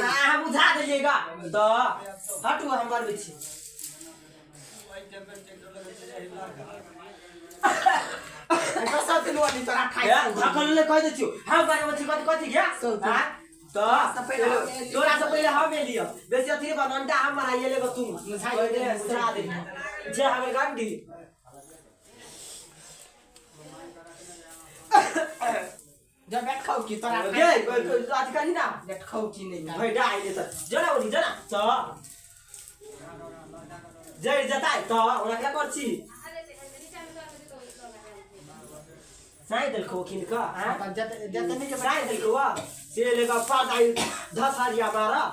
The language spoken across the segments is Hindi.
हम बुझा दीजिएगा तो हटू हम बनबै छी सब दिन वाली तोरा खाइ अखन ले कह दै छियो हम बनबै छी कथि गया हां तो तोरा से पहले हम एलियो बेसी अथी बनंटा हम बनाइए लेगो तू बुझा दे जे हमर गांडी जब बैठ खाओ की तोरा गे आज करी ना बैठ खाओ की नहीं भैडा आइले त जरा ओनी जरा त जय जताई त ओना क्या करछि साइ दल को किन का हां जत नहीं के साइ दल को से लेगा पादाई 10 हारिया मारा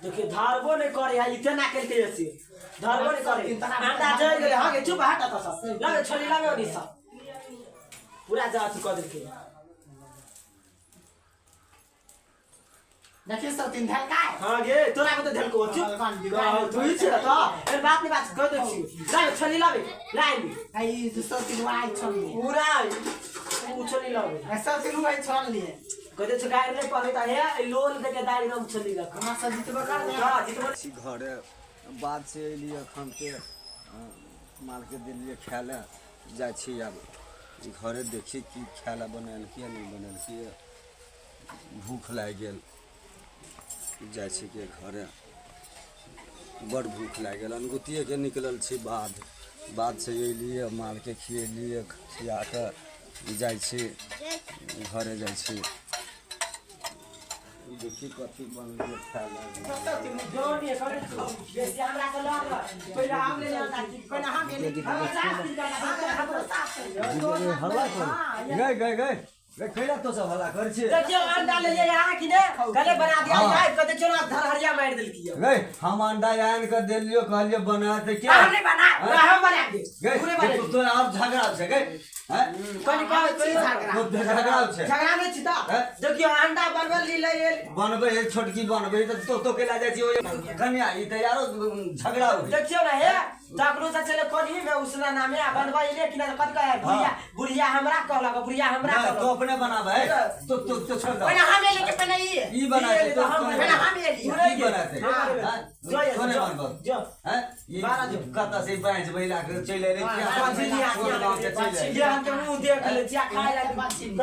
देखिए धारबो नहीं करे है इतना केल के ऐसे धारबो नहीं करे अंडा जल गेले हां के चुप हटा त सब लगे छोली लगे ओनी सब पूरा जात क दे के देखिए सब दिन धल का हां गे तोरा को तो धल को चुप तू ही छ त ए बात नहीं बात कह दे छी लगे छोली लगे लाइन आई सब दिन वाई छोड़ लिए पूरा छोली लगे सब दिन वाई छोड़ लिए कदे छ गायर नहीं पड़े त हे लोल दे के दाई रम छोली लगे हमरा से जितबे कर दे हां जितबे छी घरे बाद से एलिए एखन के माल के दिलिए खायला जाइ छी अब घरे देखी कि खायला बनल कि नहीं बनल कि भूख लाग गेल जाइ छी के घरे बड़ भूख लाग गेल अनगुतिए के निकलल छी बाद से एलिए माल के खिएलिए खिया के जाइ छी घरे जाइ छी देखी कथी बनल खायला जोनी करे बेसी हमरा के लग पहले हम ले लेता पहले हम ले हल्ला कर गए गए गए खैला तो सब हल्ला कर छे देखियो अंडा ले ले आ कि ने गले बना दिया जाए कते चोरा धरहरिया मार देल कियो गए हम अंडा आन के देलियो कहलियो बना दे क्या हम नहीं बना हम बना दे पूरे बना तो आप झगड़ा छे गए हैं कनी कह झगड़ा छे झगड़ा नहीं छी त देखियो अंडा बनबे ले बनबे छोटकी बनबे तो केला जाय छी कन्या ई त यारो झगड़ा हो देखियो ना हे जाकरो से चले कोनी में उसला नामे बनबे ले कि ना कत कहे बुढ़िया हमरा कहला बुढ़िया हमरा तो अपने बनाबे तो छोड़ दो पहले हम लेके पहले ई बना दे तो पहले हम ले ई बना दे कोने बनबो जो हैं ये कता से बैंच बैला के चले ले क्या ये हम के मुंह देख ले चिया खाए ला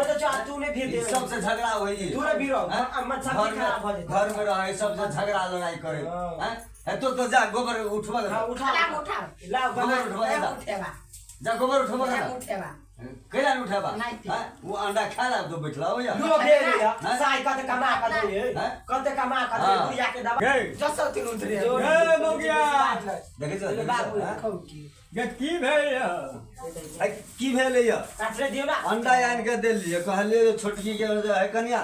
तो जा तू ने फिर दे सबसे झगड़ा होई तू ने बिरो अम्मा सब्जी खराब हो जाए घर में रहे सबसे झगड़ा लड़ाई करे हैं तो जा गोबर उठवा उठा ला गोबर उठवा जा गोबर उठवा कैला न उठाबा वो अंडा खाला तो बैठला हो या लो दे रे साई कते कमा कर दे कते कमा कर दे बुढ़िया के दबा जसो तीन उतरे ए मोगिया देखे छ की भेल की भेल या काटरे दियो ना अंडा आन के देलिए कहलिए छोटकी के है कन्या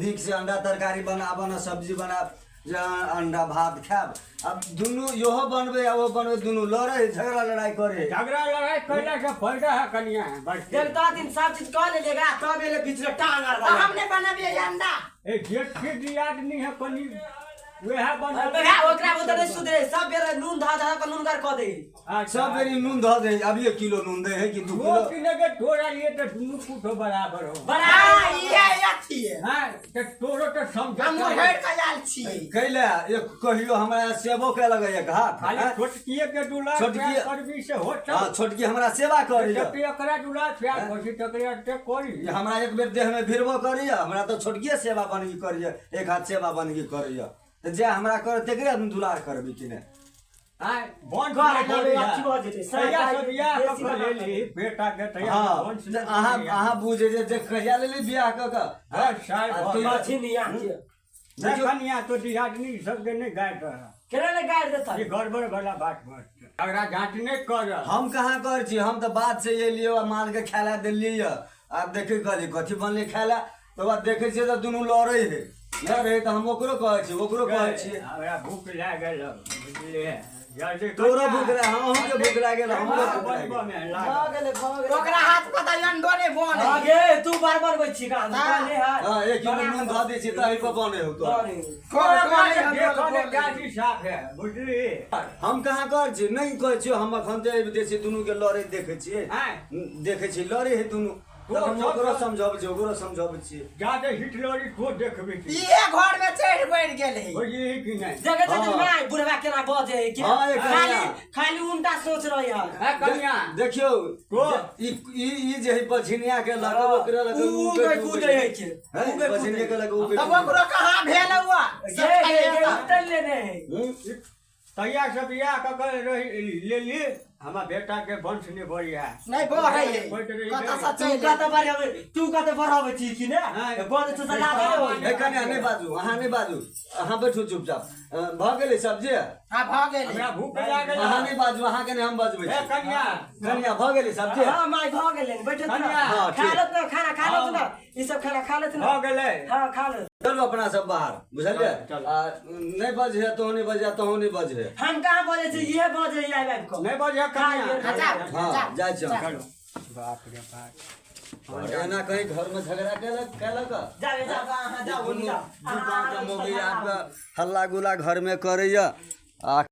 नीक से अंडा तरकारी बनाबा ना सब्जी बना अंडा भात खाब अब दुनु योहो बनबे आ वो बनबे दुनु लड़े झगड़ा लड़ाई करे कैला के फायदा है कन्या जनता दिन सब चीज कह लेगा तब एले बीच में टांग आर हमने बनाबे अंडा ए गेट के दियाद नहीं है कनी वेहा बना ओकरा उधर सुधरे सब बेर नून धा का नून कर क दे सब बेरी नून ध दे अब 1 किलो नून दे है कि 2 किलो किलो के थोड़ा लिए तो दुनु कुछो बराबर हो बड़ा ये अथी है हां तो तोरो तो समझ हम हेड का जाल छी कैले एक कहियो हमरा सेवो के लगे एक हाथ खाली छोटकीए के दुला करबी से होत हां छोटकी हमरा सेवा करी छोटकी एकरा दुला प्यार कोसी टकरिया ते कोरी हमरा एक बेर देह में भिरबो करी हमरा तो छोटकीए सेवा बनगी करी एक हाथ सेवा बनगी करी तो जे हमरा कर तेकरे हम दुलार करबी कि ने हां बन घर में अच्छी बात है सैया सबिया कब ले ली बेटा के तैयार हां आहा बुझे जे कहिया ले ली बियाह क शायद तो अच्छी नहीं आती कन्या तो दिहादनी सब के नहीं गाय रहा केना ले गाड़ देता ये गड़बड़ वाला बात मत अगरा जांचने कर हम कहां कर छी हम तो बात से ये लियो माल के खाला देलिए अब देखे कहली कथी बनले खाला तो बात देखे छी तो दुनु लड़े है लड़े तो हम ओकरो कहै छी हमरा भूख लागल बुझले जैसे तोरा भूख रहा हम के भूख लागल हमरो भूख बनबो लागल में भ लाग गेले भ गेले ओकरा हाथ पता अंडो ने बने आगे तू बार बार बच छी का ले हां हां एक किलो नून धा दे छी ताहि पर बने हो तो देखो ने गाड़ी साफ है बुझली हम कहाँ कर छी नहीं कहै छी हम अखन जे आबि छी दुनू के लड़े देखे छी देखे छी लड़े है दुनू ओकरो समझाबै छी ओकरो समझाबै छी जाते हिटलरी को देखबे की ये घर में चढ़ बैठ गेले बुझली कि नहीं जगह जगह नहीं बुढ़वा केना बजे कि हाँ, एक खाली कन्या। खाली उल्टा सोच रही है है कन्या देखियो को ई जे है बझिनिया के लगे ओकरा लगे ऊ के कूदे है के ऊ के बझिनिया के लगे ऊ तब ओकरो कहां भेल हुआ ये उतल ले नहीं तैया सब या ककर ले ली हमार बेटा के वंश ने बढ़िया नहीं बढ़ै है कत सच्चाई तू का तो बढ़ावे तू का तो बढ़ावे छी कि ने बोल तो सला दे ए कन्या नहीं बाजू अहाँ नहीं बाजू अहाँ बैठू चुपचाप भ गेलै सब्जी हां भ गेले हमरा भूख लागल अहाँ नहीं बाजू अहाँ के हम बजबै ए छी कन्या कन्या भ गेलै सब्जी हां माय भ गेले बैठ कन्या, हाँ, खा ठीक। लो तो खाना खा लो ना ई सब खाना खा लो हो गेलै हां खा लो चलो अपना सब बाहर बुझलिए चलो। नहीं बजे तो नहीं बजे तो नहीं बजे हम कहां बोले छी ये बजे आई लाइव को नहीं बजे कन्या जा हाँ जाए चल चलो बाप रे बाप एना कहीं घर में झगड़ा कैलक जावे जा हां जाओ बोल जा हल्ला गुला घर में करैया आ